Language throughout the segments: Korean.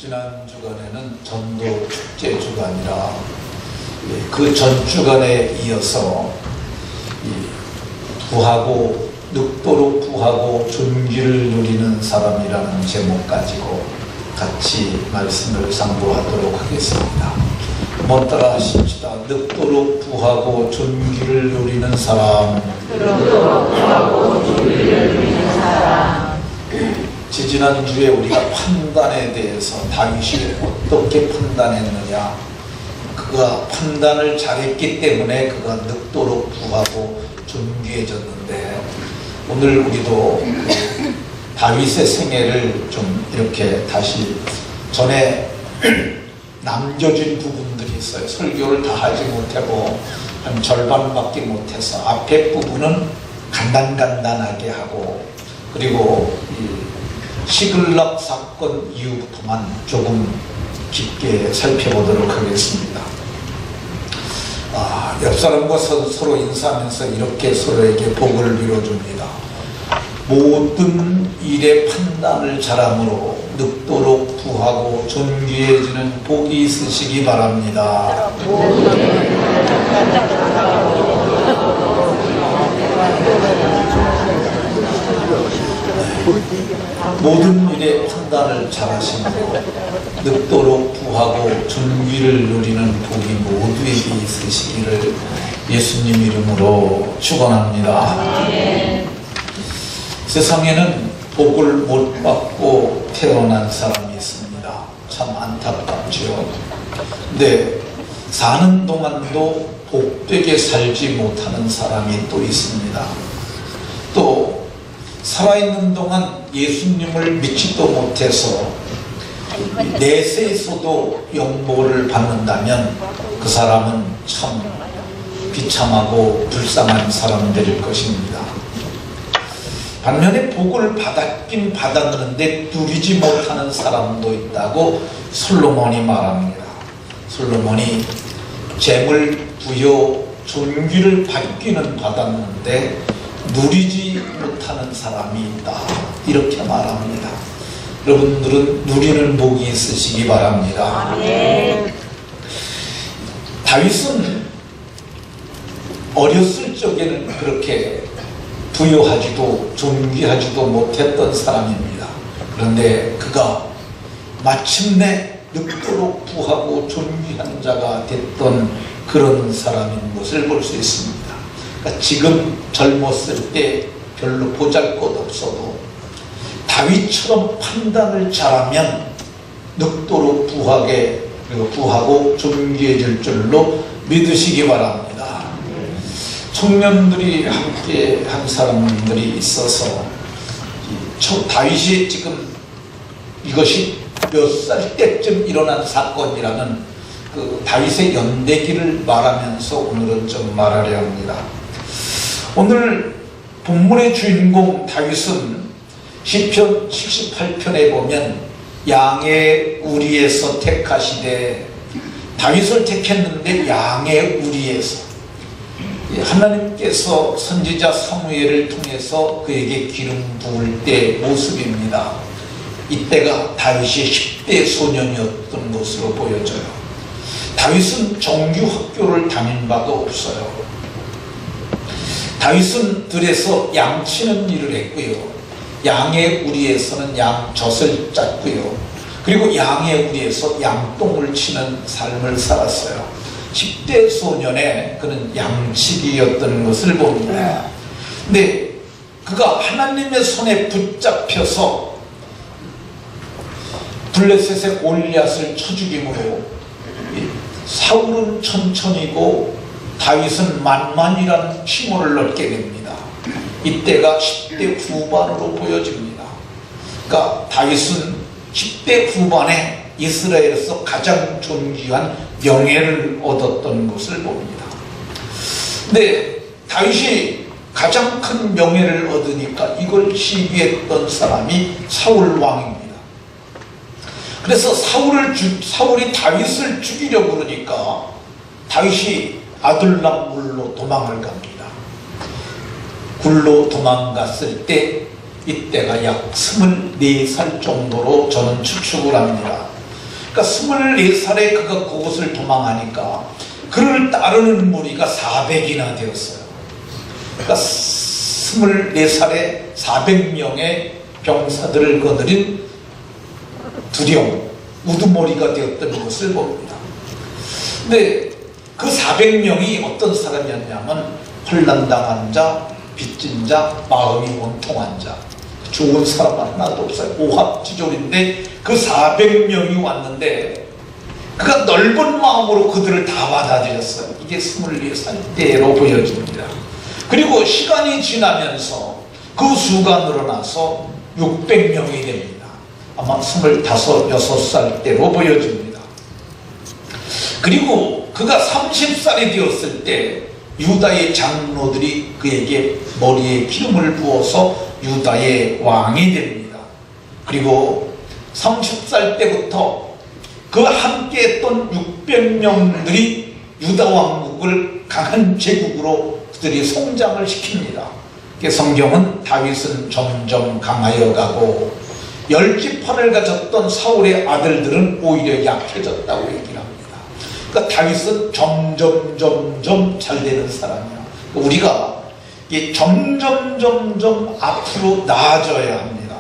지난 주간에는 전도 축제 주간이라 그 전 주간에 이어서 부하고 늙도록 부하고 존귀를 누리는 사람이라는 제목 가지고 같이 말씀을 상고하도록 하겠습니다. 한번 따라 하십시다. 늙도록 부하고 존귀를 누리는 사람. 늙도록 부하고 존귀를 누리는 사람. 지지난주에 우리가 판단에 대해서 다윗이 어떻게 판단했느냐, 그가 판단을 잘했기 때문에 그가 늙도록 부하고 존귀해졌는데, 오늘 우리도 다윗의 생애를 좀 이렇게 다시 전에 남겨진 부분들이 있어요. 설교를 다 하지 못하고 한 절반밖에 못해서 앞에 부분은 간단하게 하고, 그리고 시글락 사건 이후부터만 조금 깊게 살펴보도록 하겠습니다. 옆 사람과 서로 인사하면서 이렇게 서로에게 복을 빌어줍니다. 모든 일의 판단을 잘함으로 늙도록 부하고 존귀해지는 복이 있으시기 바랍니다. 모든 일의 판단을 잘하시므로 늙도록 부하고 존귀를 누리는 복이 모두에게 있으시기를 예수님 이름으로 축원합니다. 세상에는 복을 못 받고 태어난 사람이 있습니다. 참 안타깝죠. 근데 사는 동안도 복되게 살지 못하는 사람이 또 있습니다. 또 살아있는 동안 예수님을 믿지도 못해서 내세에서도 영보를 받는다면 그 사람은 참 비참하고 불쌍한 사람들일 것입니다. 반면에 복을 받았긴 받았는데 누리지 못하는 사람도 있다고 솔로몬이 말합니다. 솔로몬이 재물, 부여, 존귀를 받기는 받았는데 누리지 못하는 사람이 있다, 이렇게 말합니다. 여러분들은 누리는 복이 있으시기 바랍니다. 다윗은 어렸을 적에는 그렇게 부여하지도 존귀하지도 못했던 사람입니다. 그런데 그가 마침내 늙도록 부하고 존귀한 자가 됐던 그런 사람인 것을 볼 수 있습니다. 그러니까 지금 젊었을 때 별로 보잘것없어도 다윗처럼 판단을 잘하면 늙도록 부하고 존귀해질 줄로 믿으시기 바랍니다. 청년들이 함께 한 사람들이 있어서 다윗이 지금 이것이 몇 살 때쯤 일어난 사건이라는 그 다윗의 연대기를 말하면서 오늘은 좀 말하려 합니다. 오늘 본문의 주인공 다윗은 시편 78편에 보면 양의 우리에서 택하시되, 다윗을 택했는데 양의 우리에서, 하나님께서 선지자 사무엘을 통해서 그에게 기름 부을 때 모습입니다. 이때가 다윗이 10대 소년이었던 것으로 보여져요. 다윗은 정규 학교를 다닌 바가 없어요. 다윗은 들에서 양치는 일을 했고요, 양의 우리에서는 양젖을 짰고요, 그리고 양의 우리에서 양똥을 치는 삶을 살았어요. 10대 소년에 그는 양치기였던 것을 봅니다. 근데 그가 하나님의 손에 붙잡혀서 블레셋의 골리앗을 쳐 죽임으로 사울은 천천히고 다윗은 만만이라는 칭호를 얻게 됩니다. 이때가 10대 후반으로 보여집니다. 그러니까 다윗은 10대 후반에 이스라엘에서 가장 존귀한 명예를 얻었던 것을 봅니다. 근데 다윗이 가장 큰 명예를 얻으니까 이걸 시기했던 사람이 사울 왕입니다. 그래서 사울이 다윗을 죽이려고 그러니까 다윗이 아둘람 굴로 도망을 갑니다. 굴로 도망갔을 때 이때가 약 24살 정도로 저는 추측을 합니다. 그러니까 24살에 그가 그곳을 도망하니까 그를 따르는 무리가 400이나 되었어요. 그러니까 24살에 400명의 병사들을 거느린 두령, 우두머리가 되었던 것을 봅니다. 근데 그 400명이 어떤 사람이었냐면 혼란당한 자, 빚진 자, 마음이 원통한 자, 좋은 사람 하나도 없어요. 오합지졸인데 그 400명이 왔는데 그가 넓은 마음으로 그들을 다 받아들였어요. 이게 24살 때로 보여집니다. 그리고 시간이 지나면서 그 수가 늘어나서 600명이 됩니다. 아마 25, 6살 때로 보여집니다. 그리고 그가 30살이 되었을 때 유다의 장로들이 그에게 머리에 기름을 부어서 유다의 왕이 됩니다. 그리고 30살 때부터 그 함께 했던 600명들이 유다 왕국을 강한 제국으로 그들이 성장을 시킵니다. 성경은 다윗은 점점 강하여 가고 10지파를 가졌던 사울의 아들들은 오히려 약해졌다고 얘기를 합니다. 그러니까 다윗은 점점 잘 되는 사람이야. 우리가 점점 앞으로 나아져야 합니다.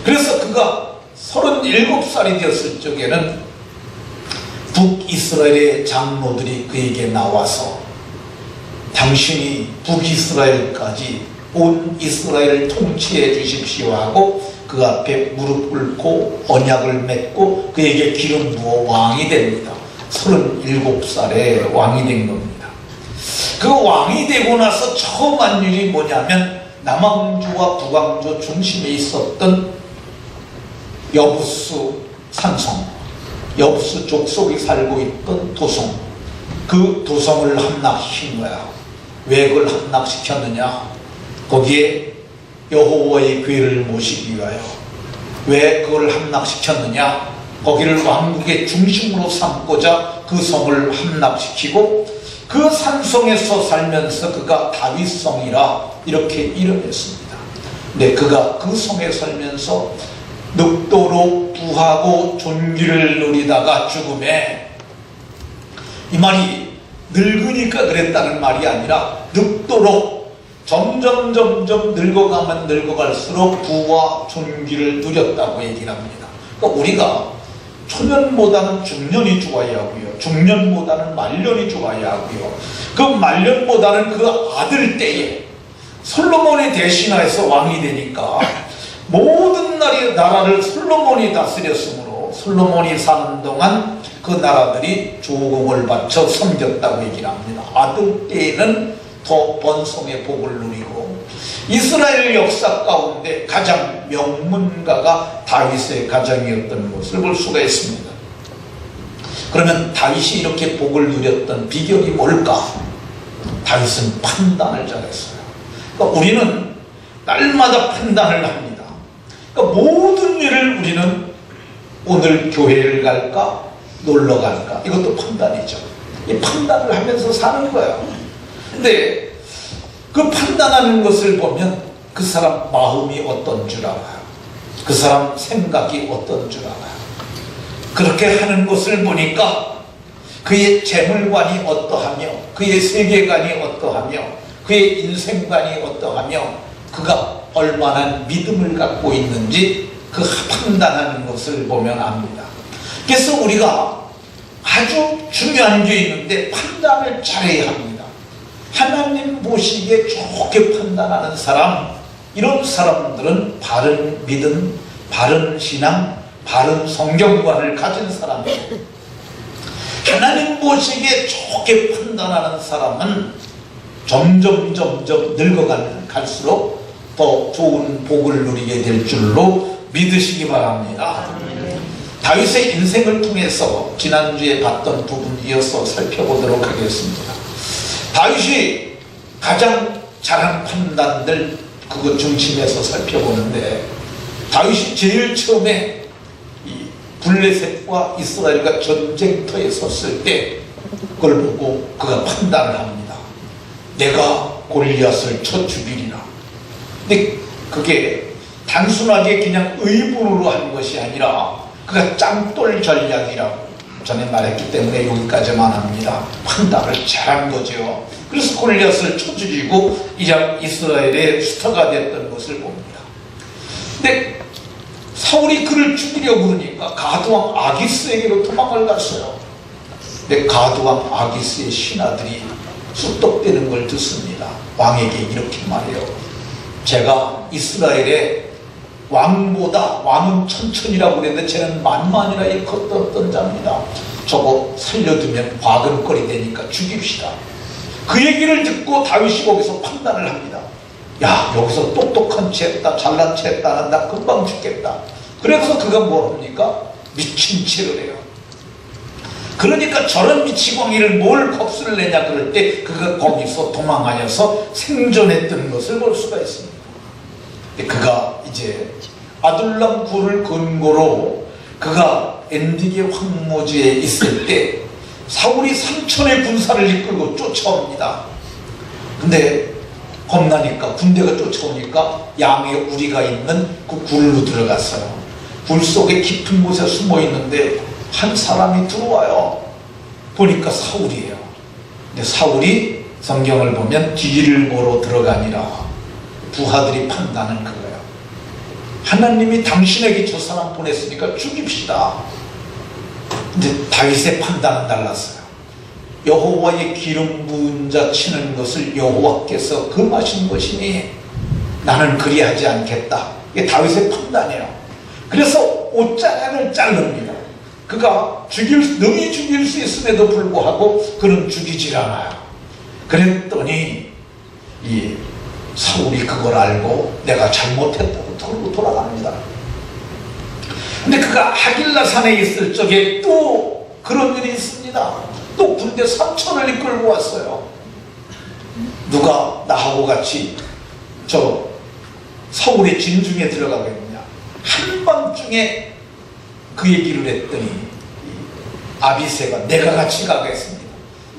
그래서 그가 37살이 되었을 적에는 북이스라엘의 장로들이 그에게 나와서 당신이 북이스라엘까지 온 이스라엘을 통치해 주십시오 하고 그 앞에 무릎 꿇고 언약을 맺고 그에게 기름 부어 왕이 됩니다. 37살에 왕이 된 겁니다. 그 왕이 되고 나서 처음 한 일이 뭐냐면 남왕조와 북왕조 중심에 있었던 여부수 산성, 여부수 족속이 살고 있던 도성, 그 도성을 함락시킨 거야. 왜 그걸 함락시켰느냐? 거기에 여호와의 괴를 모시기 위하여. 왜 그걸 함락시켰느냐? 거기를 왕국의 중심으로 삼고자 그 성을 함락시키고 그 산성에서 살면서 그가 다윗성이라 이렇게 이름했습니다. 근데 그가 그 성에 살면서 늙도록 부하고 존귀를 누리다가 죽음에, 이 말이 늙으니까 그랬다는 말이 아니라 늙도록 점점 늙어가면 늙어갈수록 부와 존귀를 누렸다고 얘기를 합니다. 그러니까 우리가 초년보다는 중년이 좋아야 하고요, 중년보다는 말년이 좋아야 하고요, 그 말년보다는 그 아들 때에 솔로몬이 대신하여서 왕이 되니까 모든 나라를 솔로몬이 다스렸으므로 솔로몬이 사는 동안 그 나라들이 조공을 바쳐 섬겼다고 얘기를 합니다. 아들 때에는 더 번성의 복을 누리고 이스라엘 역사 가운데 가장 명문가가 다윗의 가정이었던 것을 볼 수가 있습니다. 그러면 다윗이 이렇게 복을 누렸던 비결이 뭘까? 다윗은 판단을 잘했어요. 그러니까 우리는 날마다 판단을 합니다. 그러니까 모든 일을 우리는 오늘 교회를 갈까? 놀러 갈까? 이것도 판단이죠. 이 판단을 하면서 사는 거예요. 근데 그 판단하는 것을 보면 그 사람 마음이 어떤 줄 알아요. 그 사람 생각이 어떤 줄 알아요. 그렇게 하는 것을 보니까 그의 재물관이 어떠하며 그의 세계관이 어떠하며 그의 인생관이 어떠하며 그가 얼마나 믿음을 갖고 있는지 그 판단하는 것을 보면 압니다. 그래서 우리가 아주 중요한 게 있는데 판단을 잘해야 합니다. 하나님 보시기에 좋게 판단하는 사람, 이런 사람들은 바른 믿음, 바른 신앙, 바른 성경관을 가진 사람이에요. 하나님 보시기에 좋게 판단하는 사람은 점점 늙어갈수록 더 좋은 복을 누리게 될 줄로 믿으시기 바랍니다. 다윗의 인생을 통해서 지난주에 봤던 부분 이어서 살펴보도록 하겠습니다. 다윗이 가장 잘한 판단들 그거 중심에서 살펴보는데, 다윗이 제일 처음에 이 블레셋과 이스라엘과 전쟁터에 섰을 때 그걸 보고 그가 판단을 합니다. 내가 골리앗을 쳐 죽이리라. 근데 그게 단순하게 그냥 의문으로 한 것이 아니라 그가 짱돌 전략이라고 전에 말했기 때문에 여기까지만 합니다. 판단을 잘한 거죠. 그래서 골리앗을 쳐 죽이고 이스라엘의 스타가 됐던 것을 봅니다. 근데 사울이 그를 죽이려고 그러니까 가드왕 아기스에게로 도망을 갔어요. 근데 가드왕 아기스의 신하들이 쑥덕대는 걸 듣습니다. 왕에게 이렇게 말해요. 제가 이스라엘의 왕보다 왕은 천천이라고 그랬는데 쟤는 만만이나 일컸던 자입니다. 저거 살려두면 과금거리 되니까 죽입시다. 그 얘기를 듣고 다윗이 거기서 판단을 합니다. 야, 여기서 똑똑한 채 했다, 잘난 채 했다, 나 금방 죽겠다. 그래서 그가 뭘 합니까? 미친 채를 해요. 그러니까 저런 미치광이를 뭘 겁수를 내냐 그럴 때 그가 거기서 도망하여서 생존했던 것을 볼 수가 있습니다. 그가 이제 아둘람 굴을 근거로 그가 엔디게 황무지에 있을 때 사울이 3천의 군사를 이끌고 쫓아옵니다. 근데 겁나니까 군대가 쫓아오니까 양의 우리가 있는 그 굴로 들어갔어요. 굴 속에 깊은 곳에 숨어 있는데 한 사람이 들어와요. 보니까 사울이에요. 근데 사울이 성경을 보면 뒤를 보러 들어가니라. 부하들이 판단은 그거예요. 하나님이 당신에게 저 사람 보냈으니까 죽입시다. 근데 다윗의 판단은 달랐어요. 여호와의 기름 부은 자 치는 것을 여호와께서 금하신 것이니 나는 그리하지 않겠다. 이게 다윗의 판단이에요. 그래서 옷자락을 자릅니다. 그가 능히 죽일 수 있음에도 불구하고 그는 죽이질 않아요. 그랬더니 이 사울이 그걸 알고 내가 잘못했다고 털고 돌아갑니다. 근데 그가 하길라산에 있을 적에 또 그런 일이 있습니다. 또 군대 3천을 이끌고 왔어요. 누가 나하고 같이 저 사울의 진중에 들어가겠느냐. 한밤중에 그 얘기를 했더니 아비새가 내가 같이 가겠습니다.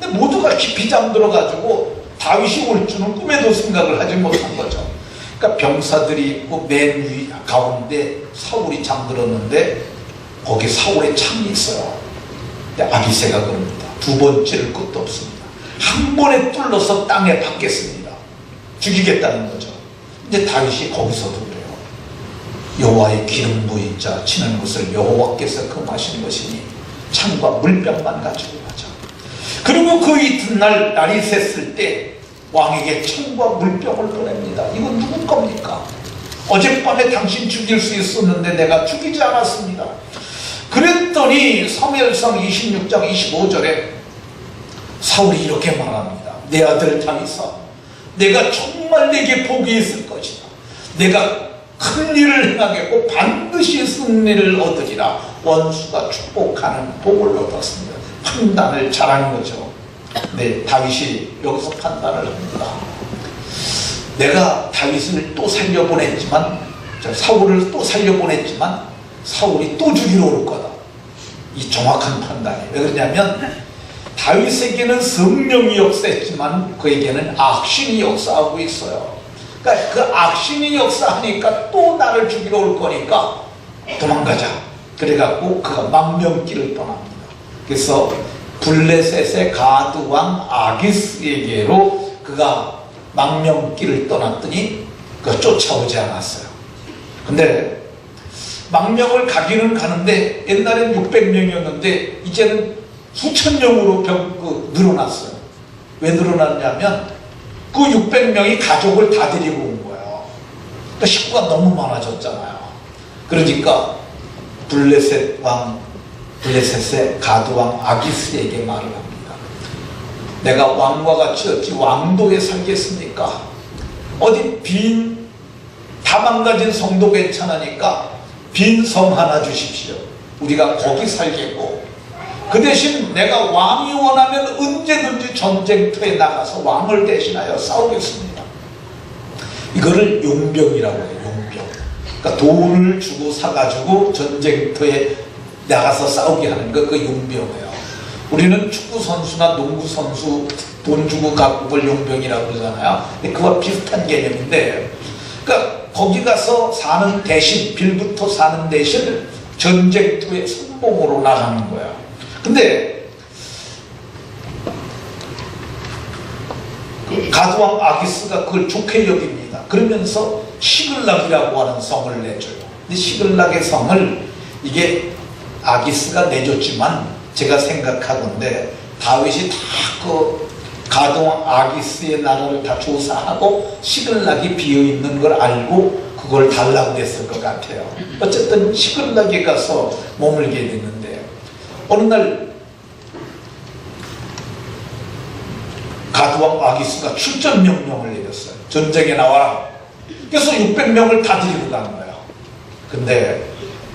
근데 모두가 깊이 잠들어가지고 다윗이 올 줄은 꿈에도 생각을 하지 못한 거죠. 그러니까 병사들이 있고 맨 위 가운데 사울이 잠들었는데 거기 사울의 창이 있어요. 근데 아비새가 그럽니다. 두 번째를 끝도 없습니다. 한 번에 뚫러서 땅에 박겠습니다. 죽이겠다는 거죠. 근데 다윗이 거기서도 그래요. 여호와의 기름 부인 자 치는 것을 여호와께서 금하신 것이니 창과 물병만 가지고 가자. 그리고 그 이튿날 날이 샜을 때 왕에게 창과 물병을 보냅니다. 이건 누구 겁니까? 어젯밤에 당신 죽일 수 있었는데 내가 죽이지 않았습니다. 그랬더니 사무엘상 26장 25절에 사울이 이렇게 말합니다. 내 아들 다윗아, 내가 정말 내게 복이 있을 것이다. 내가 큰 일을 행하겠고 반드시 승리를 얻으리라. 원수가 축복하는 복을 얻었습니다. 판단을 잘한 거죠. 네, 다윗이 여기서 판단을 합니다. 내가 다윗을 또 살려보냈지만, 사울을 또 살려보냈지만 사울이 또 죽이러 올 거다. 이 정확한 판단이에요. 왜 그러냐면 다윗에게는 성령이 역사했지만 그에게는 악신이 역사하고 있어요. 그러니까 그 악신이 역사하니까 또 나를 죽이러 올 거니까 도망가자. 그래갖고 그가 망명길을 떠납니다. 그래서 블레셋의 가드왕 아기스에게로 그가 망명길을 떠났더니 그가 쫓아오지 않았어요. 근데 망명을 가기는 가는데 옛날엔 600명이었는데 이제는 수천 명으로 늘어났어요. 왜 늘어났냐면 그 600명이 가족을 다 데리고 온 거예요. 그러니까 식구가 너무 많아졌잖아요. 그러니까 블레셋의 가드왕 아기스에게 말을 합니다. 내가 왕과 같이 어찌 왕도에 살겠습니까? 어디 다 망가진 성도 괜찮으니까 빈 섬 하나 주십시오. 우리가 거기 살겠고 그 대신 내가 왕이 원하면 언제든지 전쟁터에 나가서 왕을 대신하여 싸우겠습니다. 이거를 용병이라고 해요. 용병. 그러니까 돈을 주고 사가지고 전쟁터에 나가서 싸우게 하는 거, 그 용병이에요. 우리는 축구 선수나 농구 선수 돈 주고 갖고 걸 용병이라고 그러잖아요. 그와 비슷한 개념인데, 그러니까 거기 가서 사는 대신, 빌부터 사는 대신 전쟁터의 선봉으로 나가는 거야. 근데 그 가드왕 아기스가 그걸 좋게 여깁니다. 그러면서 시글락이라고 하는 성을 내줘요. 근데 시글락의 성을 이게 아기스가 내줬지만 제가 생각하건대 다윗이 다 그 가드왕 아기스의 나라를 다 조사하고 시글락이 비어있는 걸 알고 그걸 달라고 했을 것 같아요. 어쨌든 시글락에 가서 머물게 됐는데 어느 날 가드왕 아기스가 출전 명령을 내렸어요. 전쟁에 나와라. 그래서 600명을 다 데리고 간 거예요. 근데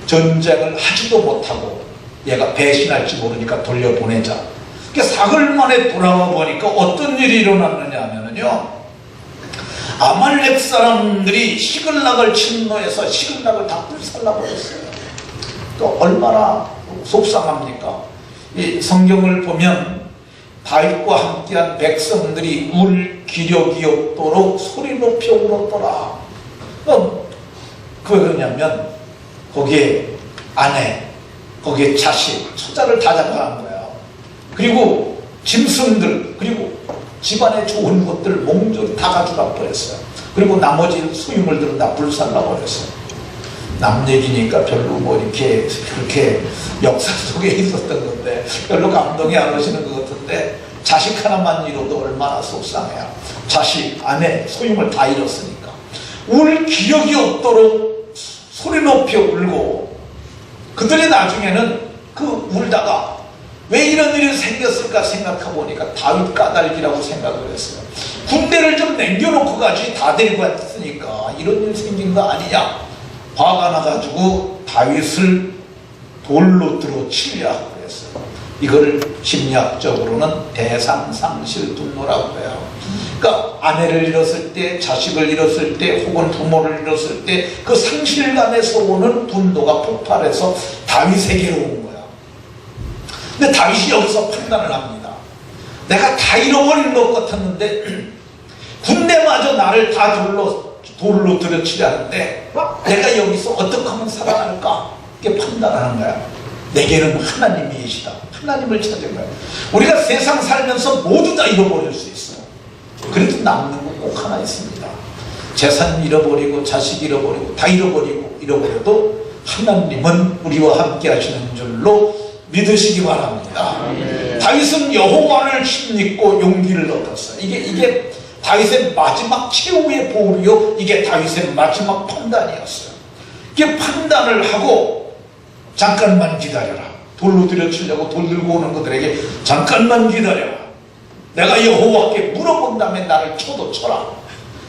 전쟁을 하지도 못하고 얘가 배신할지 모르니까 돌려보내자. 그러니까 사흘 만에 돌아와 보니까 어떤 일이 일어났느냐 하면요, 아말렉 사람들이 시글락을 침노해서 시글락을 다 불살라버렸어요. 또 얼마나 속상합니까? 이 성경을 보면 다윗과 함께한 백성들이 울 기력이 없도록 소리 높여 울었더라. 그왜 그러냐면 거기에 아내, 거기에 자식, 처자를 다 잡아간 거예요. 그리고 짐승들, 그리고 집안에 좋은 것들 몽졸이 다 가져가 버렸어요. 그리고 나머지 소유물들은 다 불살라 버렸어요. 남 얘기니까 별로 뭐 이렇게 그렇게 역사 속에 있었던 건데 별로 감동이 안 오시는 것 같은데, 자식 하나만 잃어도 얼마나 속상해요. 자식, 아내, 소유물 다 잃었으니까 울 기력이 없도록 소리 높여 울고, 그들이 나중에는 그 울다가 왜 이런 일이 생겼을까 생각해보니까 다윗 까닭이라고 생각을 했어요. 군대를 좀 남겨놓고 가지 다 데리고 왔으니까 이런 일 생긴 거 아니냐. 화가 나가지고 다윗을 돌로 들어 치려 그랬어요. 이거를 심리학적으로는 대상상실 분노라고 해요. 그러니까 아내를 잃었을 때, 자식을 잃었을 때, 혹은 부모를 잃었을 때 그 상실감에서 오는 분노가 폭발해서 다윗에게로 온 거야. 근데 다윗이 여기서 판단을 합니다. 내가 다 잃어버린 것 같았는데 군대마저 나를 다 돌로 들여치려 하는데 내가 여기서 어떻게 하면 살아날까? 이렇게 판단하는 거야. 내게는 하나님이 계시다. 하나님을 찾은 거야. 우리가 세상 살면서 모두 다 잃어버릴 수 있어요. 그래도 남는 건 꼭 하나 있습니다. 재산 잃어버리고 자식 잃어버리고 다 잃어버려도 하나님은 우리와 함께 하시는 줄로 믿으시기 바랍니다. 다윗은 여호와를 힘입고 용기를 얻었어요. 이게 다윗의 마지막 최후의 보루요, 이게 다윗의 마지막 판단이었어요. 이게 판단을 하고 잠깐만 기다려라. 돌로 들여치려고 돌 들고 오는 그들에게 잠깐만 기다려라. 내가 여호와께 물어본 다음에 나를 쳐도 쳐라.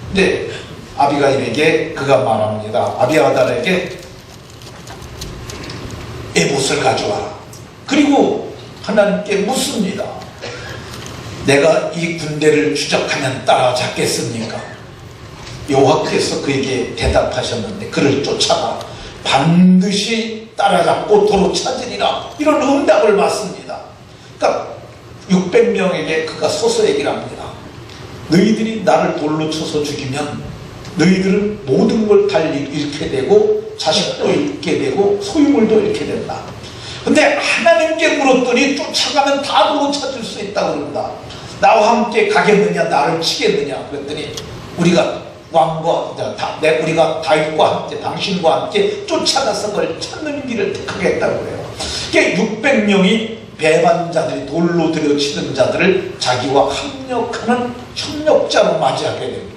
근데 아비가일에게 그가 말합니다. 아비아달에게 에봇을 가져와라. 그리고 하나님께 묻습니다. 내가 이 군대를 추적하면 따라잡겠습니까? 여호와께서 그에게 대답하셨는데 그를 쫓아가 반드시 따라잡고 도로 찾으리라. 이런 응답을 받습니다. 그러니까 600명에게 그가 서서 얘기를 합니다. 너희들이 나를 돌로 쳐서 죽이면 너희들은 모든 걸 다 잃게 되고 자식도 잃게 되고 소유물도 잃게 된다. 근데 하나님께 물었더니 쫓아가면 다 도로 찾을 수 있다고 그런다. 나와 함께 가겠느냐 나를 치겠느냐 그랬더니 우리가 다윗과 함께 당신과 함께 쫓아가서 그걸 찾는 길을 택하겠다고 해요. 그게 600명이 배반자들이 돌로 들여치던 자들을 자기와 협력하는 협력자로 맞이하게 됩니다.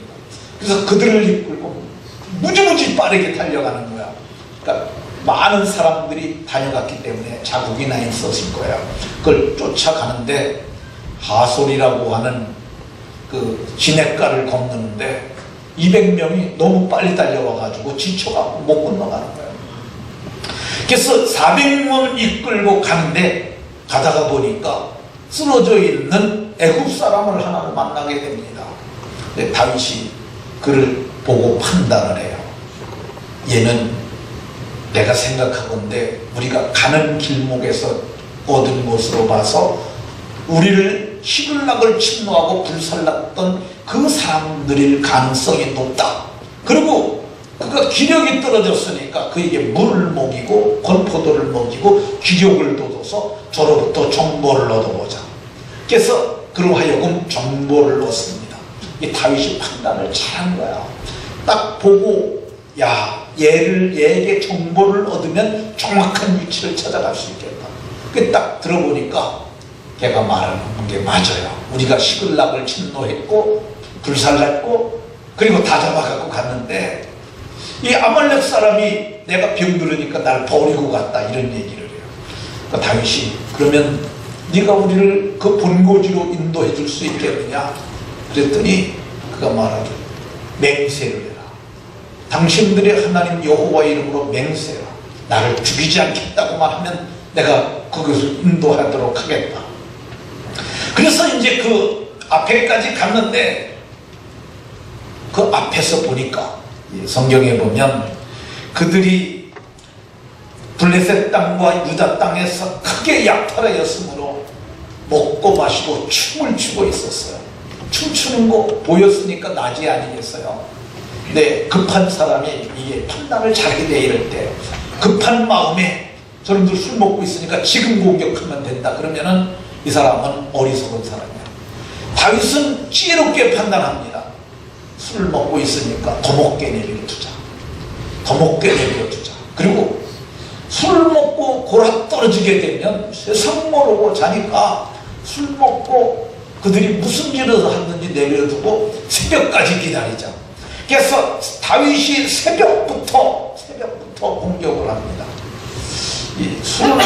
그래서 그들을 이끌고 무지무지 빠르게 달려가는 거야. 그러니까 많은 사람들이 다녀갔기 때문에 자국이 나 있었을 거야. 그걸 쫓아가는데 하솔이라고 하는 그 시냇가를 건너는데 200명이 너무 빨리 달려와가지고 지쳐가고 못 건너가는 거예요. 그래서 400명 이끌고 가는데 가다가 보니까 쓰러져 있는 애굽 사람을 하나를 만나게 됩니다. 근데 다윗이 그를 보고 판단을 해요. 얘는 내가 생각하건대 우리가 가는 길목에서 얻은 것으로 봐서 우리를 시글락을 침노하고 불살랐던 그 사람들일 가능성이 높다. 그리고 그가 기력이 떨어졌으니까 그에게 물을 먹이고 건포도를 먹이고 기력을 돋워서 저로부터 정보를 얻어보자. 그래서 그로 하여금 정보를 얻습니다. 이 다윗이 판단을 잘한 거야. 딱 보고 얘에게 정보를 얻으면 정확한 위치를 찾아갈 수 있겠다. 그 딱 들어보니까 걔가 말하는 게 맞아요. 우리가 시글락을 침노했고 불살랐고 그리고 다 잡아갖고 갔는데 이 아말렉 사람이 내가 병들으니까 날 버리고 갔다 이런 얘기를 해요. 그러니까 다윗이 그러면 네가 우리를 그 본고지로 인도해 줄 수 있겠느냐 그랬더니 그가 말하길 맹세를 해라. 당신들의 하나님 여호와의 이름으로 맹세라. 나를 죽이지 않겠다고만 하면 내가 그것을 인도하도록 하겠다. 그래서 이제 그 앞에까지 갔는데 그 앞에서 보니까 성경에 보면 그들이 블레셋 땅과 유다 땅에서 크게 약탈하였으므로 먹고 마시고 춤을 추고 있었어요. 춤추는 거 보였으니까 낮이 아니겠어요? 네, 급한 사람이 이게 판단을 잘하게 돼. 이럴 때 급한 마음에 저놈들 술 먹고 있으니까 지금 공격하면 된다 그러면은 이 사람은 어리석은 사람이야. 다윗은 지혜롭게 판단합니다. 술 먹고 있으니까 더 먹게 내버려 두자. 더 먹게 내버려 두자. 그리고 술 먹고 골아 떨어지게 되면 세상 모르고 자니까 술 먹고 그들이 무슨 일을 하는지 내버려 두고 새벽까지 기다리자. 그래서 다윗이 새벽부터 공격을 합니다. 이 술을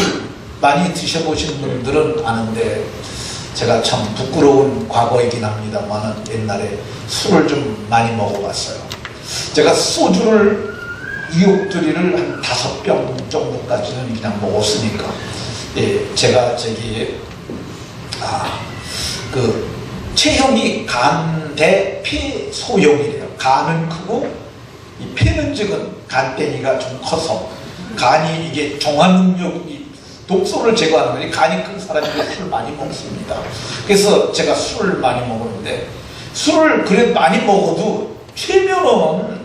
많이 드셔보신 분들은 아는데 제가 참 부끄러운 과거이긴 합니다만 옛날에 술을 좀 많이 먹어봤어요. 제가 소주를 이옥두리를 한 5병 정도까지는 그냥 먹었으니까 제가 그 체형이 간 대 폐 소형이래요. 간은 크고 이 폐는 적은 간땡이가 좀 커서 간이 이게 종합 능력이 독소를 제거하는 거니 간이 큰 사람이 술을 많이 먹습니다. 그래서 제가 술을 많이 먹었는데 술을 그래 많이 먹어도 최면은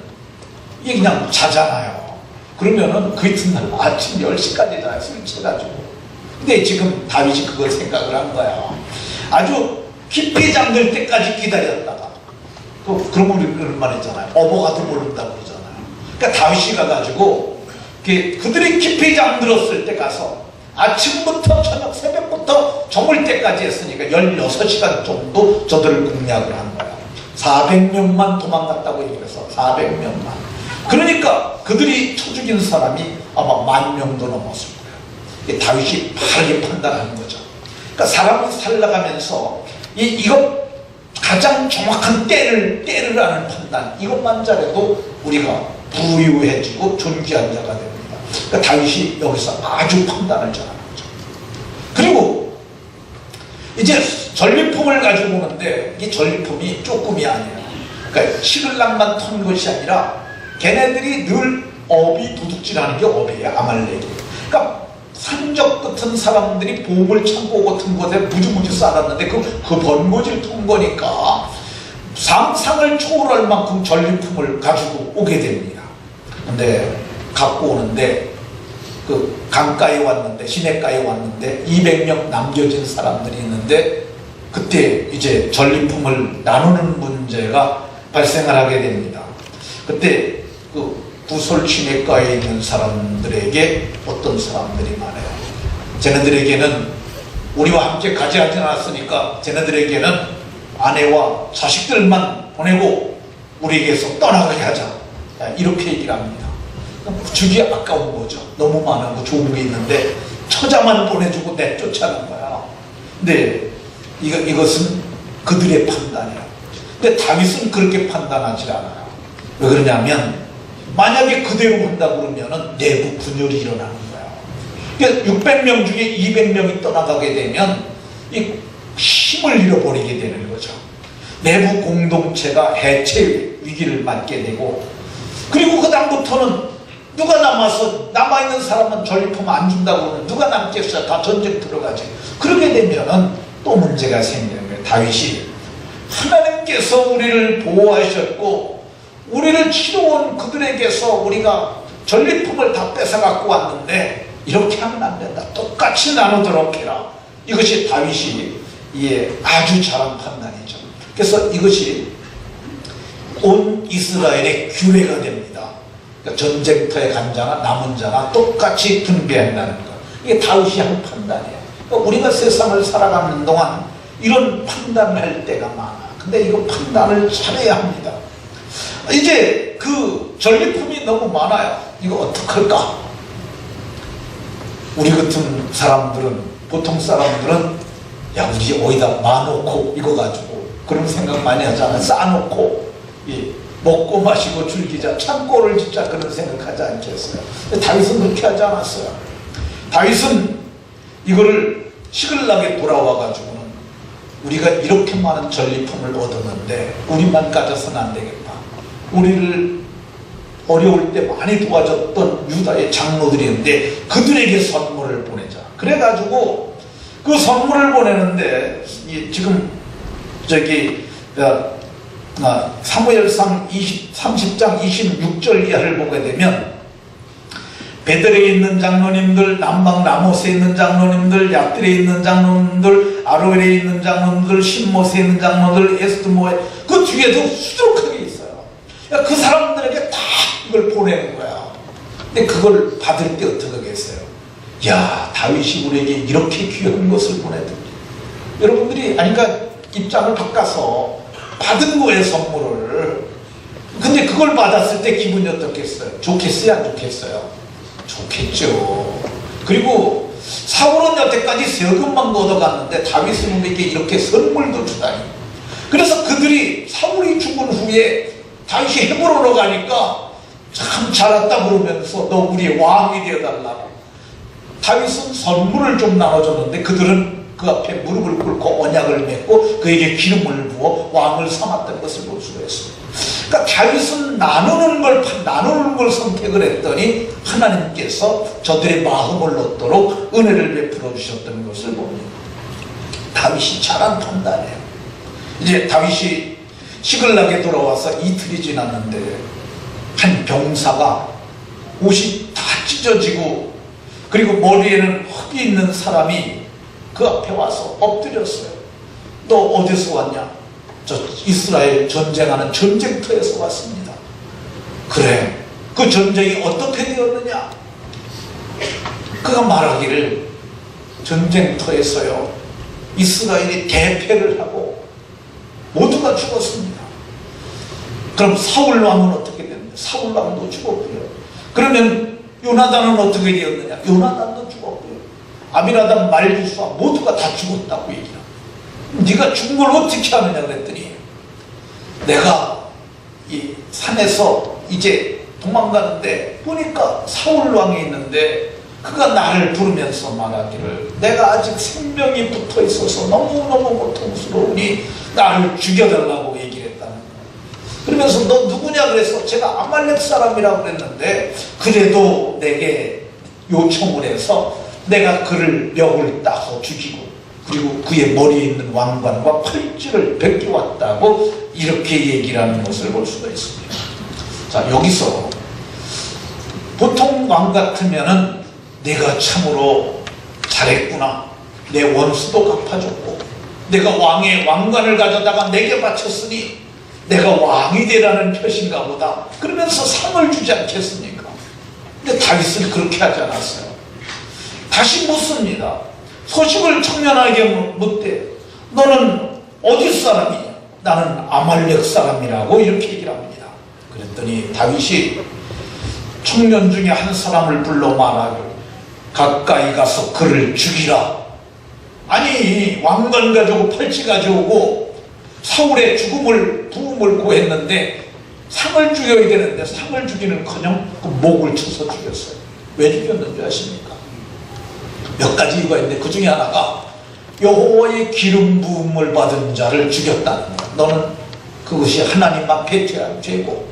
이게 그냥 자잖아요. 그러면은 그 이튿날 아침 10시까지 자요. 술 취해가지고. 근데 지금 다윗이 그걸 생각을 한 거야. 아주 깊이 잠들 때까지 기다렸다가 그런 거 우리 말했잖아요. 어버가도 모른다고 그러잖아요. 그러니까 다윗이 가가지고 그들이 깊이 잠들었을 때 가서 아침부터 저녁 새벽부터 저물 때까지 했으니까 16시간 정도 저들을 공략을 한 거야. 400명만 도망갔다고 얘기해서 400명만. 그러니까 그들이 쳐 죽인 사람이 아마 10,000명도 넘었을 거예요. 다윗이 빠르게 판단하는 거죠. 그러니까 사람을 살아가면서 이거 가장 정확한 때를 아는 판단, 이것만 잘해도 우리가 부유해지고 존귀한 자가 됩니다. 그러니까 다윗이 여기서 아주 판단을 잘하는 거죠. 그리고 이제 전리품을 가지고 오는데 이 전리품이 조금이 아니에요. 그러니까 시글락만 턴 것이 아니라 걔네들이 늘 업이 도둑질하는 게 업이에요. 아말렉이. 그러니까 산적 같은 사람들이 보물 창고 같은 곳에 무지무지 쌓았는데 그 번거지를 턴 거니까 상상을 초월할 만큼 전리품을 가지고 오게 됩니다. 근데 갖고 오는데 그 강가에 왔는데 시냇가에 왔는데 200명 남겨진 사람들이 있는데 그때 이제 전리품을 나누는 문제가 발생을 하게 됩니다. 그때 그 구솔 시냇가에 있는 사람들에게 어떤 사람들이 말해요. 쟤네들에게는 우리와 함께 가지 않았으니까 쟤네들에게는 아내와 자식들만 보내고 우리에게서 떠나가게 하자. 이렇게 얘기를 합니다. 주기 아까운 거죠. 너무 많은 거 좋은 게 있는데 처자만 보내주고 내쫓아는 거야. 근데 이것은 그들의 판단이야. 근데 다윗은 그렇게 판단하지 않아요. 왜 그러냐면 만약에 그대로 한다 그러면은 내부 분열이 일어나는 거야. 그러니까 600명 중에 200명이 떠나가게 되면 이 힘을 잃어버리게 되는 거죠. 내부 공동체가 해체 위기를 맞게 되고, 그리고 그 다음부터는 누가 남아서 남아있는 사람은 전리품 안 준다고 그러면 누가 남겠어요? 다 전쟁 들어가지. 그렇게 되면은 또 문제가 생기는 거예요. 다윗이 하나님께서 우리를 보호하셨고 우리를 치러온 그들에게서 우리가 전리품을 다 뺏어 갖고 왔는데 이렇게 하면 안 된다. 똑같이 나누도록 해라. 이것이 다윗이 아주 잘한 판단이죠. 그래서 이것이 온 이스라엘의 규례가 됩니다. 그러니까 전쟁터에 간 자나 남은 자나 똑같이 분배한다는 것. 이게 다윗이 한 판단이에요. 그러니까 우리가 세상을 살아가는 동안 이런 판단을 할 때가 많아. 근데 이거 판단을 잘해야 합니다. 이제 그 전리품이 너무 많아요. 이거 어떡할까? 우리 같은 사람들은, 보통 사람들은 야, 우리 어디다 놔놓고 이거 가지고 그런 생각 많이 하잖아. 쌓아놓고 먹고 마시고 즐기자, 창고를 짓자, 그런 생각하지 않겠어요? 근데 다윗은 그렇게 하지 않았어요. 다윗은 이거를 시글락에 돌아와 가지고는 우리가 이렇게 많은 전리품을 얻었는데 우리만 가져서는 안 되겠다. 우리를 어려울 때 많이 도와줬던 유다의 장로들이 있는데 그들에게 선물을 보내자. 그래가지고 그 선물을 보내는데 지금 사무엘상 30장 26절 이하를 보게 되면 베델에 있는 장로님들, 남방 라모스에 있는 장로님들, 얍들에 있는 장로님들, 아로엘에 있는 장로님들, 신못에 있는 장로들, 에스드모에 그 뒤에도 수두룩하게 있어요. 그러니까 그 사람들에게 다 이걸 보내는 거야. 근데 그걸 받을 때 어떻게 하겠어요? 야, 다윗이 우리에게 이렇게 귀한 것을 보내더니. 여러분들이 그러니까 입장을 바꿔서 받은 거예요, 선물을. 근데 그걸 받았을 때 기분이 어떻겠어요? 좋겠어요, 안 좋겠어요? 좋겠죠. 그리고 사울은 여태까지 세금만 얻어갔는데 다윗은 우리에게 이렇게 선물도 주다니. 그래서 그들이 사울이 죽은 후에 다윗이 헤브론으로 가니까 참 잘했다 그러면서 너 우리의 왕이 되어달라고. 다윗은 선물을 좀 나눠줬는데 그들은 그 앞에 무릎을 꿇고 언약을 맺고 그에게 기름을 부어 왕을 삼았던 것을 볼 수가 있습니다. 그러니까 다윗은 나누는 걸 선택을 했더니 하나님께서 저들의 마음을 얻도록 은혜를 베풀어 주셨던 것을 봅니다. 다윗이 잘한 판단이에요. 이제 다윗이 시글락에 돌아와서 이틀이 지났는데 한 병사가 옷이 다 찢어지고 그리고 머리에는 흙이 있는 사람이 그 앞에 와서 엎드렸어요. 너 어디서 왔냐? 저 이스라엘 전쟁하는 전쟁터에서 왔습니다. 그래, 그 전쟁이 어떻게 되었느냐? 그가 말하기를 전쟁터에서요 이스라엘이 대패를 하고 모두가 죽었습니다. 그럼 사울 왕은 어떻게 됐느냐? 사울 왕도 죽었고요. 그러면 요나단은 어떻게 되었느냐? 요나단도 죽었고요. 아비나답, 말기수아 모두가 다 죽었다고 얘기합니다. 네가 죽은 걸 어떻게 하느냐 그랬더니 내가 이 산에서 이제 도망가는데 보니까 사울 왕이 있는데 그가 나를 부르면서 말하기를 내가 아직 생명이 붙어 있어서 너무너무 고통스러우니 나를 죽여달라고 얘기를 했다는 거예요. 그러면서 너 누구냐 그래서 제가 아말렉 사람이라고 그랬는데 그래도 내게 요청을 해서 내가 그를 멱을 따서 죽이고 그리고 그의 머리에 있는 왕관과 팔찌를 벗겨왔다고 이렇게 얘기를 하는 것을 볼 수가 있습니다. 자, 여기서 보통 왕 같으면은 내가 참으로 잘했구나, 내 원수도 갚아줬고 내가 왕의 왕관을 가져다가 내게 바쳤으니 내가 왕이 되라는 표시인가 보다 그러면서 상을 주지 않겠습니까? 근데 다윗은 그렇게 하지 않았어요. 다시 묻습니다. 소식을 청년하게 묻되 너는 어디 사람이냐? 나는 아말렉 사람이라고 이렇게 얘기를 합니다. 그랬더니 다윗이 청년 중에 한 사람을 불러 말하기를 가까이 가서 그를 죽이라. 아니 왕관 가지고 팔찌 가져오고 사울의 부음을 구했는데 상을 죽여야 되는데 상을 죽이는커녕 그 목을 쳐서 죽였어요. 왜 죽였는지 아십니까? 몇 가지 이유가 있는데 그 중에 하나가 여호와의 기름 부음을 받은 자를 죽였다는 거야. 너는 그것이 하나님 앞에 죄한 죄고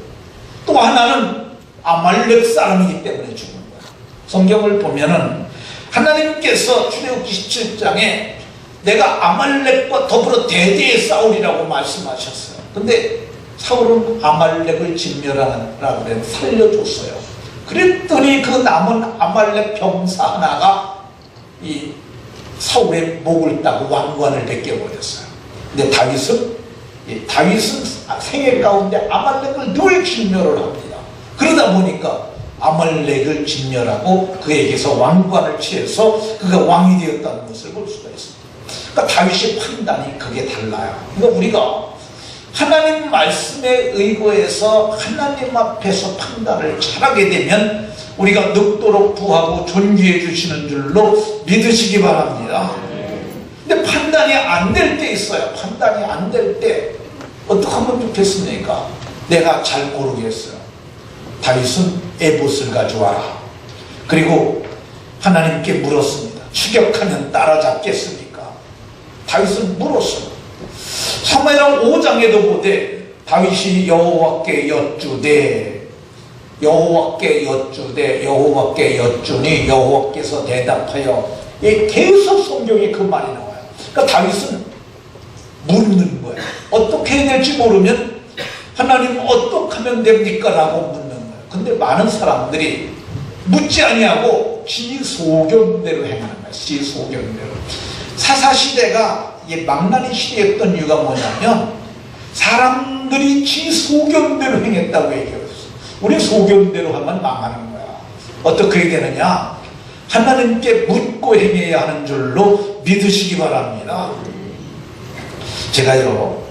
또 하나는 아말렉 사람이기 때문에 죽은 거야. 성경을 보면은 하나님께서 출애굽기 17장에 내가 아말렉과 더불어 대대에 싸우리라고 말씀하셨어요. 근데 사울은 아말렉을 진멸하라고 그래 살려줬어요. 그랬더니 그 남은 아말렉 병사 하나가 이 사울의 목을 따고 왕관을 벗겨버렸어요. 근데 다윗은 생애 가운데 아말렉을 늘 진멸을 합니다. 그러다 보니까 아말렉을 진멸하고 그에게서 왕관을 취해서 그가 왕이 되었다는 것을 볼 수가 있습니다. 그러니까 다윗의 판단이 그게 달라요. 그러니까 우리가 하나님 말씀에 의거해서 하나님 앞에서 판단을 잘하게 되면 우리가 늙도록 부하고 존귀해 주시는 줄로 믿으시기 바랍니다. 근데 판단이 안 될 때 있어요. 판단이 안 될 때 어떻게 하면 좋겠습니까? 내가 잘 모르겠어요. 다윗은 에봇을 가져와라. 그리고 하나님께 물었습니다. 추격하면 따라잡겠습니까? 다윗은 물었어요. 사무엘상 5장에도 보되 다윗이 여호와께 여쭈니 여호와께서 대답하여 계속 성경에 그 말이 나와요. 그러니까 다윗은 묻는 거예요. 어떻게 해야 될지 모르면 하나님 어떻게 하면 됩니까? 라고 묻는 거예요. 근데 많은 사람들이 묻지 아니하고 지 소견대로 행하는 거예요. 지 소견대로. 사사시대가 망나니 시대였던 이유가 뭐냐면 사람들이 지 소견대로 행했다고 얘기했어요. 우리 소견대로 하면 망하는 거야. 어떻게 해야 되느냐? 하나님께 묻고 행해야 하는 줄로 믿으시기 바랍니다. 제가요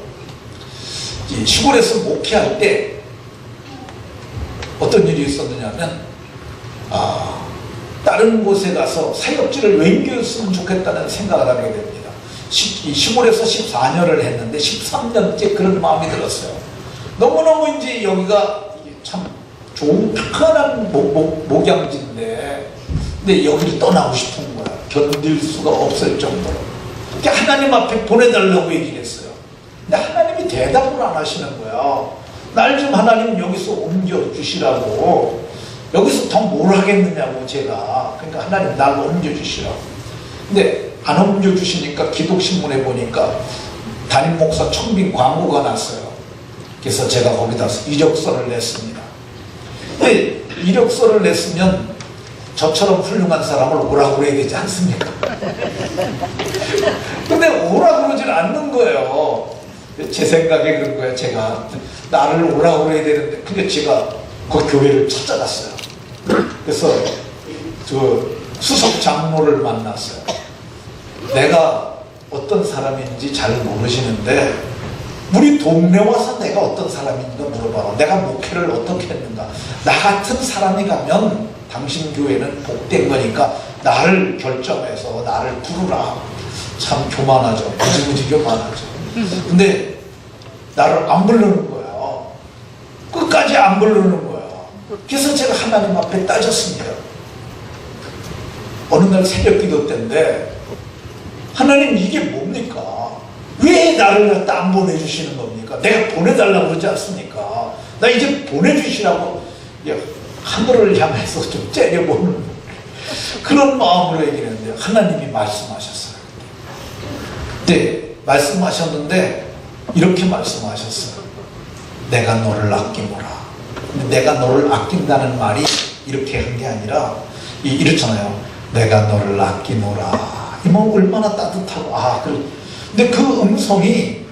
시골에서 목회할 때 어떤 일이 있었느냐면 다른 곳에 가서 사역지를 옮겼으면 좋겠다는 생각을 하게 됩니다. 시골에서 14년을 했는데 13년째 그런 마음이 들었어요. 너무너무 이제 여기가 참 좋은 편안한 목양지인데 근데 여기를 떠나고 싶은 거야. 견딜 수가 없을 정도로. 그러니까 하나님 앞에 보내달라고 얘기를 했어요. 근데 하나님이 대답을 안 하시는 거야. 날 좀 하나님 여기서 옮겨주시라고. 여기서 더 뭘 하겠느냐고 제가. 그러니까 하나님 날 옮겨주시라고. 근데 안 옮겨주시니까 기독신문에 보니까 담임 목사 청빙 광고가 났어요. 그래서 제가 거기다 이력서를 냈습니다. 근데 이력서를 냈으면 저처럼 훌륭한 사람을 오라고 그래야 되지 않습니까? 근데 오라고 그러질 않는 거예요. 제 생각에 그런 거예요. 제가 나를 오라고 그래야 되는데 근데 제가 그 교회를 찾아갔어요. 그래서 그 수석 장로를 만났어요. 내가 어떤 사람인지 잘 모르시는데 우리 동네 와서 내가 어떤 사람인가 물어봐라. 내가 목회를 어떻게 했는가. 나 같은 사람이 가면 당신 교회는 복된 거니까 나를 결정해서 나를 부르라. 참 교만하죠. 무지무지 교만하죠. 근데 나를 안 부르는 거예요. 끝까지 안 부르는 거예요. 그래서 제가 하나님 앞에 따졌습니다. 어느 날 새벽 기도 때인데 하나님 이게 뭡니까? 왜 나를 갖다 안 보내주시는 겁니까? 내가 보내달라고 그러지 않습니까? 나 이제 보내주시라고 하늘을 향해서 좀 째려보는 그런 마음으로 얘기했는데 하나님이 말씀하셨어요. 네, 말씀하셨는데 이렇게 말씀하셨어요. 내가 너를 아끼노라. 근데 내가 너를 아낀다는 말이 이렇게 한 게 아니라 이렇잖아요. 내가 너를 아끼노라. 뭐 얼마나 따뜻하고 근데 그 음성이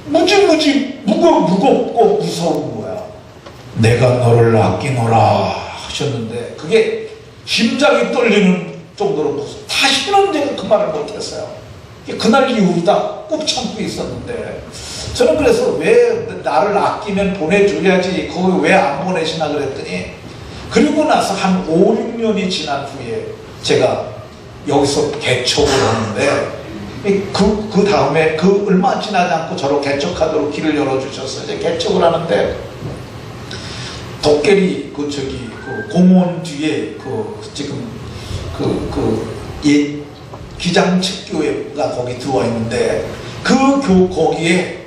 무지무지 무겁고 무서운 거야. 내가 너를 아끼노라 하셨는데 그게 심장이 떨리는 정도로 무서워. 다시는 내가 그 말을 못했어요. 그날 이후로 다 꾹 참고 있었는데 저는 그래서 왜 나를 아끼면 보내줘야지 거기 왜 안 보내시나 그랬더니 그리고 나서 한 5, 6년이 지난 후에 제가 여기서 개척을 하는데 그 다음에 얼마 지나지 않고 저를 개척하도록 길을 열어주셨어요. 이제 개척을 하는데 덕계리 그 공원 뒤에 지금 옛 기장측 교회가 거기 들어와 있는데 거기에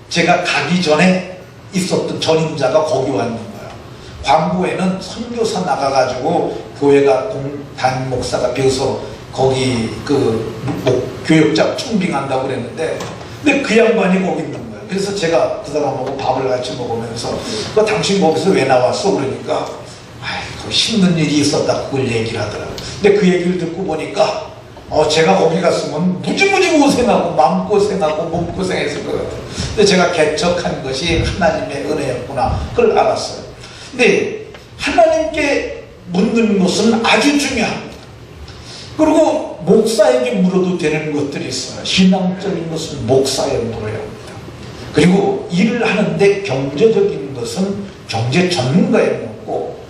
제가 가기 전에 있었던 전임자가 거기 와 있는 거예요. 광고에는 선교사 나가가지고 교회가 담임 목사가 비어서 거기 교역자 청빙한다고 그랬는데 근데 그 양반이 거기 있는 그래서 제가 그 사람하고 밥을 같이 먹으면서 당신 거기서 왜 나왔어? 그러니까 그 힘든 일이 있었다 그걸 얘기를 하더라고요. 근데 그 얘기를 듣고 보니까 제가 거기 갔으면 무지무지 고생하고 마음고생하고 몸고생했을 것 같아요. 근데 제가 개척한 것이 하나님의 은혜였구나 그걸 알았어요. 근데 하나님께 묻는 것은 아주 중요합니다. 그리고 목사에게 물어도 되는 것들이 있어요. 신앙적인 것은 목사에 물어야 합니다. 그리고 일을 하는데 경제적인 것은 경제 전문가에 묻고,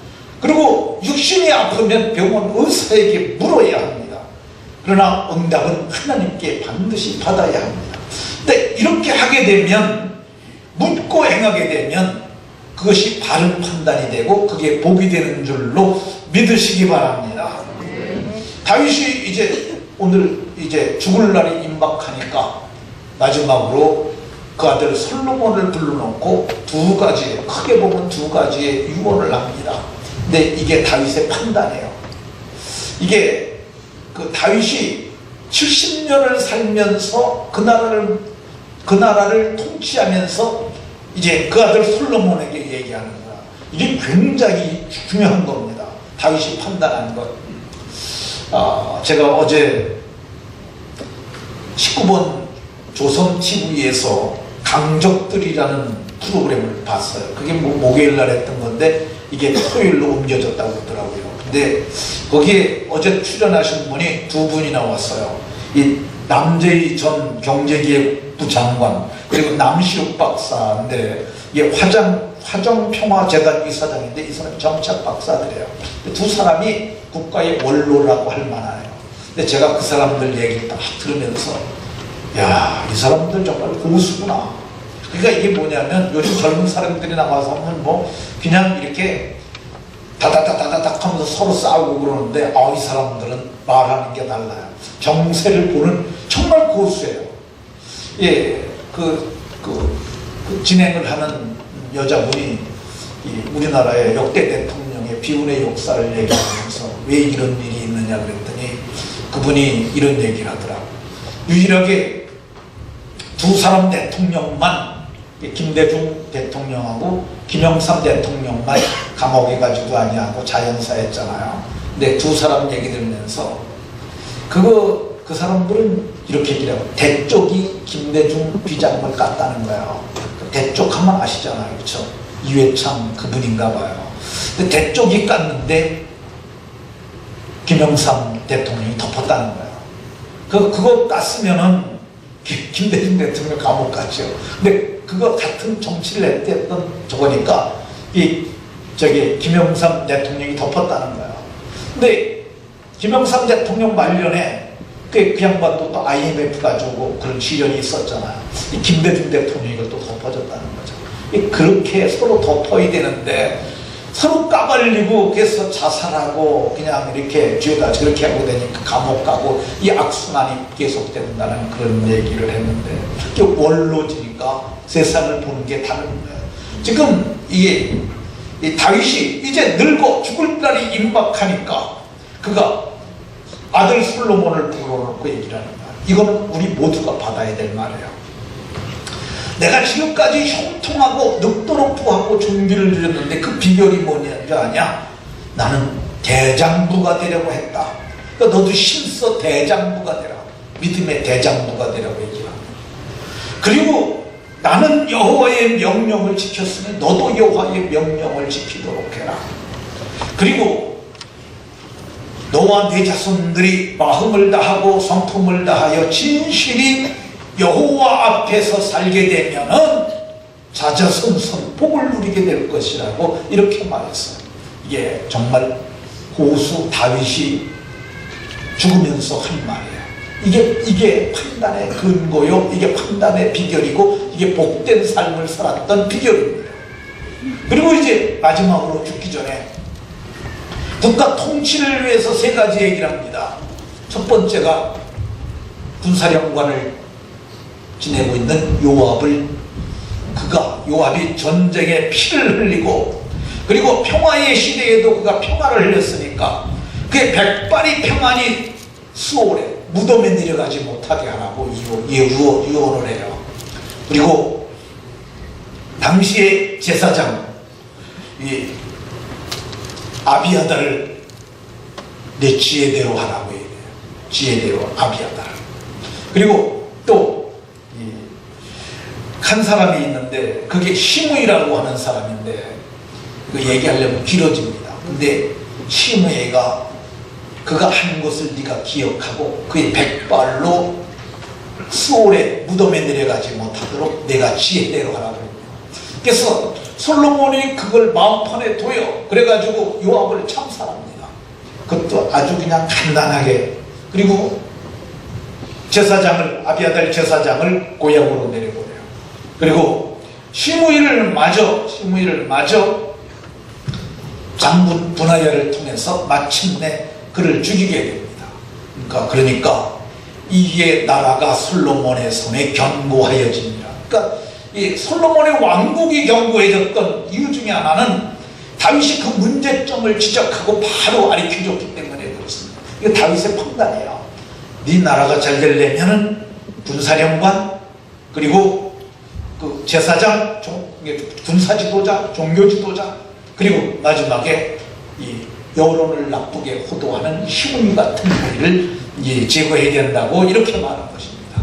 그리고 육신이 아프면 병원 의사에게 물어야 합니다. 그러나 응답은 하나님께 반드시 받아야 합니다. 근데 이렇게 하게 되면, 묻고 행하게 되면 그것이 바른 판단이 되고 그게 복이 되는 줄로 믿으시기 바랍니다. 다윗이 오늘 죽을 날이 임박하니까 마지막으로 그 아들 솔로몬을 불러놓고 크게 보면 두 가지의 유언을 합니다. 근데 이게 다윗의 판단이에요. 이게 다윗이 70년을 살면서 그 나라를 통치하면서 그 아들 솔로몬에게 얘기하는 거야. 이게 굉장히 중요한 겁니다. 다윗이 판단하는 것. 제가 어제 19번 조선 TV에서 강적들이라는 프로그램을 봤어요. 그게 목요일 날 했던 건데 이게 토요일로 옮겨졌다고 그러더라고요. 근데 거기에 어제 출연하신 분이 두 분이 나왔어요. 이 남재희 전 경제기획부 장관, 그리고 남시욱 박사인데 이게 화정평화재단 이사장인데 이 사람이 정치학 박사들이에요. 두 사람이 국가의 원로라고 할 만해요. 근데 제가 그 사람들 얘기를 딱 들으면서 야, 이 사람들 정말 고수구나. 그러니까 이게 뭐냐면 요즘 젊은 사람들이 나와서 하면 그냥 이렇게 다다다다닥 하면서 서로 싸우고 그러는데 이 사람들은 말하는 게 달라요. 정세를 보는 정말 고수예요. 예, 진행을 하는 여자분이 우리나라의 역대 대통령의 비운의 역사를 얘기하면서 왜 이런 일이 있느냐 그랬더니 그분이 이런 얘기를 하더라고요. 유일하게 두 사람 대통령만, 김대중 대통령하고 김영삼 대통령만 감옥에 가지도 아니하고 자연사했잖아요. 근데 두 사람 얘기 들으면서 그 사람들은 이렇게 얘기하고 대쪽이 김대중 비장을 깠다는 거예요. 대쪽 하면 아시잖아요. 그렇죠? 이회창 그분인가 봐요. 근데 대쪽이 깠는데 김영삼 대통령이 덮었다는 거예요. 그거 깠으면은 김대중 대통령 감옥 갔죠. 근데 그거 같은 정치를 했던 저거니까 김영삼 대통령이 덮었다는 거예요. 근데 김영삼 대통령 말년에 그 양반도 또 IMF 가지고 그런 시련이 있었잖아요. 이 김대중 대통령이 이걸 또 덮어줬다는 거죠. 그렇게 서로 덮어야 되는데 서로 까발리고 그래서 자살하고 그냥 이렇게 죄다 저렇게 하고 되니까 감옥 가고 이 악순환이 계속된다는 그런 얘기를 했는데 원로지니까 세상을 보는 게 다른 거예요. 지금 이 다윗이 이제 늙어 죽을 날이 임박하니까 그가 아들 솔로몬을 불러놓고 얘기를 하는 거야. 이거는 우리 모두가 받아야 될 말이에요. 내가 지금까지 형통하고 늑도록부하고 종기를 드렸는데 그 비결이 뭐냐? 나는 대장부가 되려고 했다. 그러니까 너도 힘써 대장부가 되라. 믿음의 대장부가 되라고 얘기합니다. 그리고 나는 여호와의 명령을 지켰으니 너도 여호와의 명령을 지키도록 해라. 그리고 너와 네 자손들이 마음을 다하고 성품을 다하여 진실이 여호와 앞에서 살게 되면은 자자손손 복을 누리게 될 것이라고 이렇게 말했어요. 이게 정말 고수 다윗이 죽으면서 한 말이에요. 이게 판단의 근거요, 이게 판단의 비결이고 이게 복된 삶을 살았던 비결입니다. 그리고 이제 마지막으로 죽기 전에 국가 통치를 위해서 세 가지 얘기를 합니다. 첫 번째가 군사령관을 지내고 있는 요압이 전쟁에 피를 흘리고 그리고 평화의 시대에도 그가 평화를 흘렸으니까 그게 백발이 평안이 수월해 무덤에 내려가지 못하게 하라고 유언을 해요. 그리고 당시의 제사장 이 아비아다를 내 지혜대로 하라고 해요. 지혜대로 아비아다를. 그리고 또 한 사람이 있는데 그게 시므이라고 하는 사람인데 그 얘기하려면 길어집니다. 근데 시므이가 그가 한 것을 네가 기억하고 그의 백발로 수올의 무덤에 내려가지 못하도록 내가 지혜대로 하라고 했네요. 그래서 솔로몬이 그걸 마음판에 둬요. 그래가지고 요압을 참살합니다. 그것도 아주 그냥 간단하게. 그리고 제사장을 아비아달 제사장을 고향으로 내려보내요. 그리고 시므이를 마저 장군 분하야를 통해서 마침내 그를 죽이게 됩니다. 그러니까 이게 나라가 솔로몬의 손에 견고하여집니다. 그러니까 이 솔로몬의 왕국이 견고해졌던 이유 중에 하나는 다윗이 그 문제점을 지적하고 바로 가르쳐줬기 때문에 그렇습니다. 이거 다윗의 판단이에요. 네 나라가 잘 되려면은 군사령관 그리고 그 제사장, 군사 지도자, 종교 지도자 그리고 마지막에 이 여론을 나쁘게 호도하는 시므이 같은 무리를 제거해야 된다고 이렇게 말한 것입니다.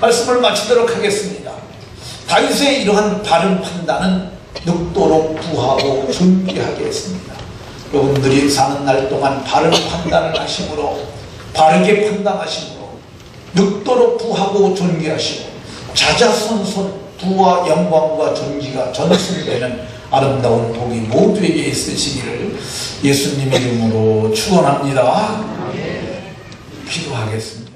말씀을 마치도록 하겠습니다. 다윗의 이러한 바른 판단은 늙도록 부하고 존귀하게 했습니다. 여러분들이 사는 날 동안 바른 판단을 하심으로 바르게 판단하심으로 늙도록 부하고 존귀하시고 자자손손 부와 영광과 존귀가 전승되는 아름다운 복이 모두에게 있으시기를 예수님 이름으로 축원합니다. 기도하겠습니다.